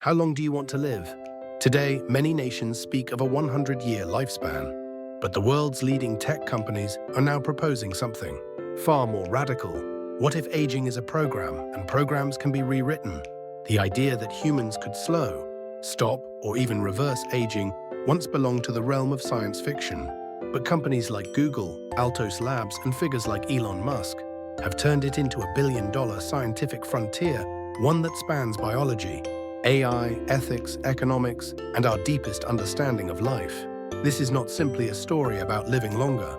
How long do you want to live? Today, many nations speak of a 100-year lifespan. But the world's leading tech companies are now proposing something far more radical. What if aging is a program and programs can be rewritten? The idea that humans could slow, stop, or even reverse aging once belonged to the realm of science fiction. But companies like Google, Altos Labs, and figures like Elon Musk have turned it into a billion-dollar scientific frontier, one that spans biology, AI, ethics, economics, and our deepest understanding of life. This is not simply a story about living longer.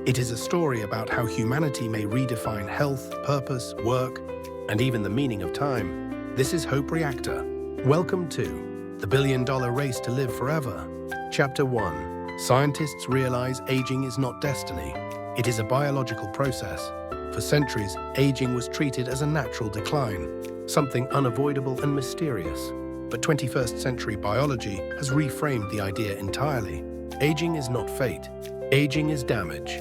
It is a story about how humanity may redefine health, purpose, work, and even the meaning of time. This is Hope Reactor. Welcome to The Billion-Dollar Race to Live Forever. Chapter 1. Scientists realize aging is not destiny. It is a biological process. For centuries, aging was treated as a natural decline, something unavoidable and mysterious. But 21st century biology has reframed the idea entirely. Aging is not fate. Aging is damage,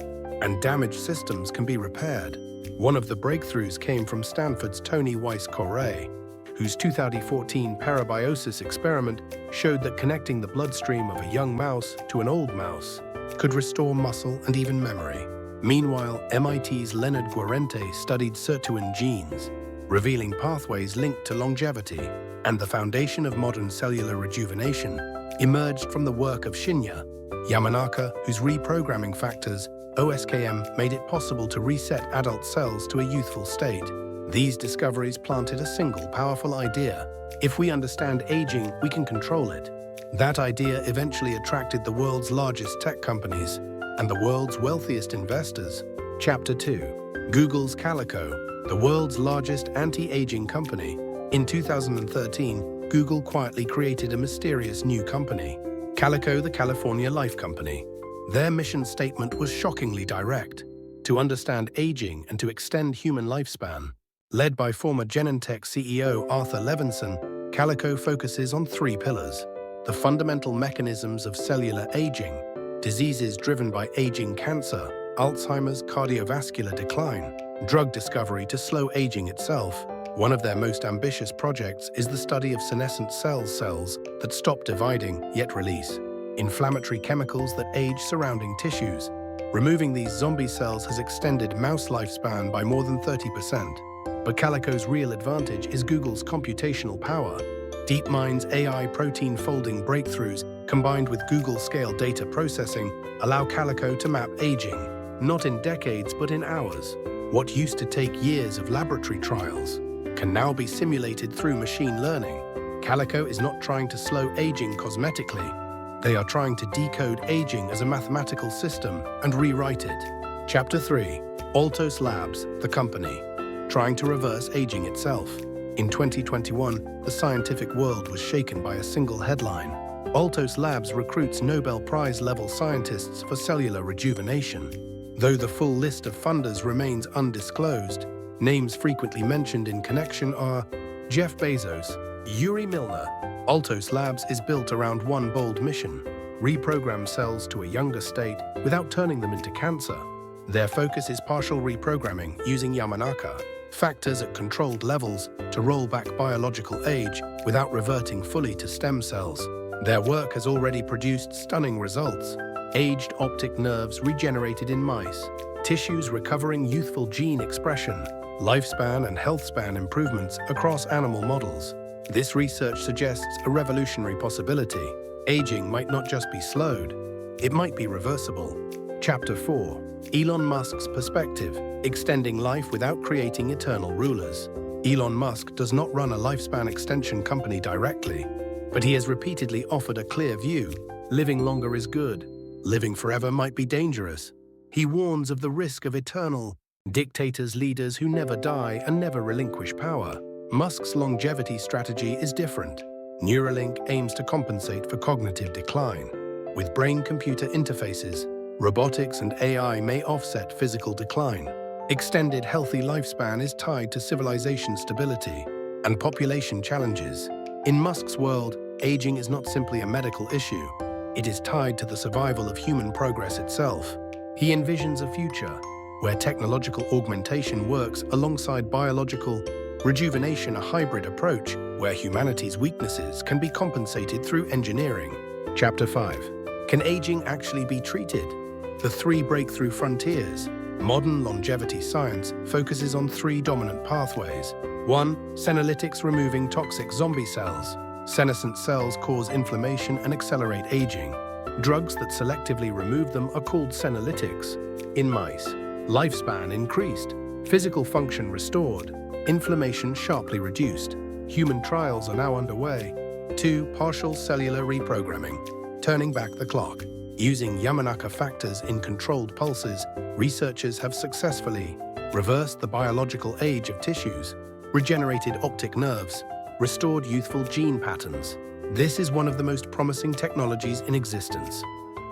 and damaged systems can be repaired. One of the breakthroughs came from Stanford's Tony Weiss-Correa, whose 2014 parabiosis experiment showed that connecting the bloodstream of a young mouse to an old mouse could restore muscle and even memory. Meanwhile, MIT's Leonard Guarente studied sirtuin genes, revealing pathways linked to longevity, and the foundation of modern cellular rejuvenation emerged from the work of Shinya Yamanaka, whose reprogramming factors, OSKM, made it possible to reset adult cells to a youthful state. These discoveries planted a single powerful idea. If we understand aging, we can control it. That idea eventually attracted the world's largest tech companies and the world's wealthiest investors. Chapter 2. Google's Calico, the world's largest anti-aging company. In 2013, Google quietly created a mysterious new company, Calico, the California Life Company. Their mission statement was shockingly direct: to understand aging and to extend human lifespan. Led by former Genentech CEO Arthur Levinson, Calico focuses on three pillars: the fundamental mechanisms of cellular aging, diseases driven by aging cancer, Alzheimer's, cardiovascular decline, drug discovery to slow aging itself. One of their most ambitious projects is the study of senescent cells that stop dividing yet release inflammatory chemicals that age surrounding tissues. Removing these zombie cells has extended mouse lifespan by more than 30%. But Calico's real advantage is Google's computational power. DeepMind's AI protein folding breakthroughs, combined with Google-scale data processing, allow Calico to map aging, not in decades but in hours. What used to take years of laboratory trials can now be simulated through machine learning. Calico is not trying to slow aging cosmetically. They are trying to decode aging as a mathematical system and rewrite it. Chapter 3. Altos Labs, the company, trying to reverse aging itself. In 2021, the scientific world was shaken by a single headline. Altos Labs recruits Nobel Prize-level scientists for cellular rejuvenation. Though the full list of funders remains undisclosed, names frequently mentioned in connection are Jeff Bezos, Yuri Milner. Altos Labs is built around one bold mission: reprogram cells to a younger state without turning them into cancer. Their focus is partial reprogramming using Yamanaka factors at controlled levels to roll back biological age without reverting fully to stem cells. Their work has already produced stunning results: aged optic nerves regenerated in mice, tissues recovering youthful gene expression, lifespan and health span improvements across animal models. This research suggests a revolutionary possibility. Aging might not just be slowed, it might be reversible. Chapter 4. Elon Musk's perspective: extending life without creating eternal rulers. Elon Musk does not run a lifespan extension company directly, but he has repeatedly offered a clear view: living longer is good. Living forever might be dangerous. He warns of the risk of eternal dictators, leaders who never die and never relinquish power. Musk's longevity strategy is different. Neuralink aims to compensate for cognitive decline. With brain-computer interfaces, robotics and AI may offset physical decline. Extended healthy lifespan is tied to civilization stability and population challenges. In Musk's world, aging is not simply a medical issue. It is tied to the survival of human progress itself. He envisions a future where technological augmentation works alongside biological Rejuvenation, a hybrid approach where humanity's weaknesses can be compensated through engineering. Chapter 5. Can aging actually be treated? The 3 breakthrough frontiers. Modern longevity science focuses on 3 dominant pathways. 1. Senolytics, removing toxic zombie cells. Senescent cells cause inflammation and accelerate aging. Drugs that selectively remove them are called senolytics. In mice, lifespan increased, physical function restored, inflammation sharply reduced. Human trials are now underway. 2. Partial cellular reprogramming, turning back the clock. Using Yamanaka factors in controlled pulses, researchers have successfully reversed the biological age of tissues, regenerated optic nerves, restored youthful gene patterns. This is one of the most promising technologies in existence.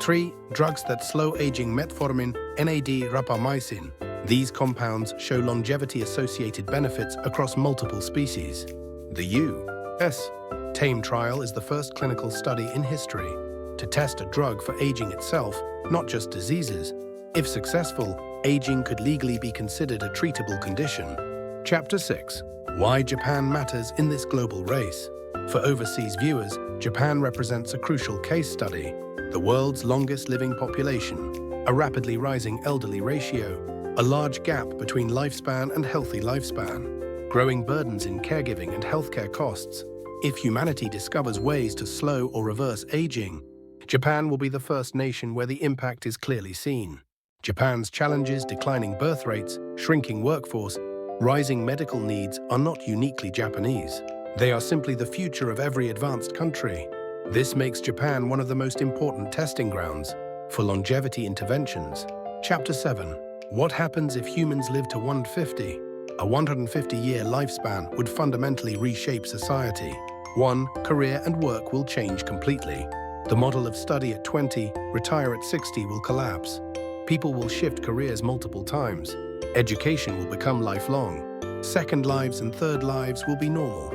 3. Drugs that slow aging, metformin, NAD, rapamycin. These compounds show longevity-associated benefits across multiple species. The U.S. TAME trial is the first clinical study in history to test a drug for aging itself, not just diseases. If successful, aging could legally be considered a treatable condition. Chapter 6. Why Japan matters in this global race. For overseas viewers, Japan represents a crucial case study. The world's longest living population, a rapidly rising elderly ratio, a large gap between lifespan and healthy lifespan, growing burdens in caregiving and healthcare costs. If humanity discovers ways to slow or reverse aging, Japan will be the first nation where the impact is clearly seen. Japan's challenges, declining birth rates, shrinking workforce, rising medical needs are not uniquely Japanese. They are simply the future of every advanced country. This makes Japan one of the most important testing grounds for longevity interventions. Chapter 7. What happens if humans live to 150? A 150-year lifespan would fundamentally reshape society. 1. Career and work will change completely. The model of study at 20, retire at 60 will collapse. People will shift careers multiple times. Education will become lifelong. Second lives and third lives will be normal.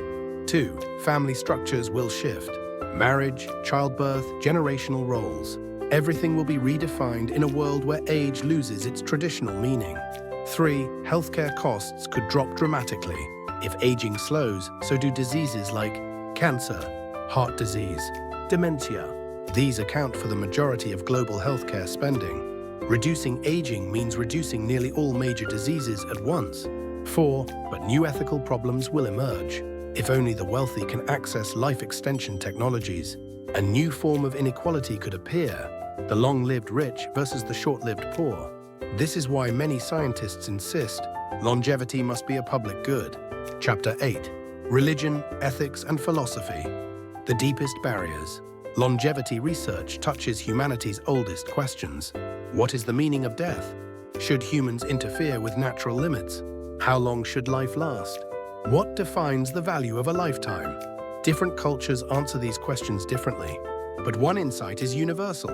2. Family structures will shift. Marriage, childbirth, generational roles. Everything will be redefined in a world where age loses its traditional meaning. 3. Healthcare costs could drop dramatically. If aging slows, so do diseases like cancer, heart disease, dementia. These account for the majority of global healthcare spending. Reducing aging means reducing nearly all major diseases at once. 4. But new ethical problems will emerge. If only the wealthy can access life extension technologies, a new form of inequality could appear, the long-lived rich versus the short-lived poor. This is why many scientists insist longevity must be a public good. Chapter 8. Religion, ethics, and philosophy. The deepest barriers. Longevity research touches humanity's oldest questions. What is the meaning of death? Should humans interfere with natural limits? How long should life last? What defines the value of a lifetime? Different cultures answer these questions differently, but one insight is universal.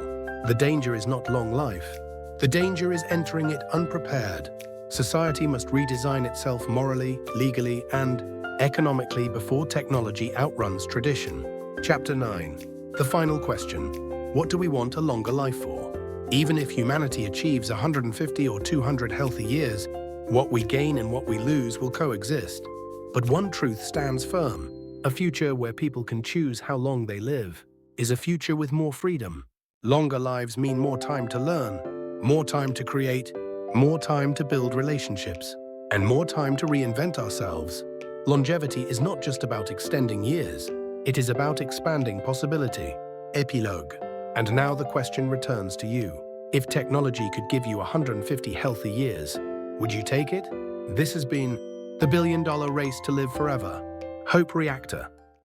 The danger is not long life. The danger is entering it unprepared. Society must redesign itself morally, legally, and economically before technology outruns tradition. Chapter 9. The final question. What do we want a longer life for? Even if humanity achieves 150 or 200 healthy years, what we gain and what we lose will coexist. But one truth stands firm. A future where people can choose how long they live is a future with more freedom. Longer lives mean more time to learn, more time to create, more time to build relationships, and more time to reinvent ourselves. Longevity is not just about extending years. It is about expanding possibility. Epilogue. And now the question returns to you. If technology could give you 150 healthy years, would you take it? This has been the $1 Billion Race to Live Forever. Hope Reactor.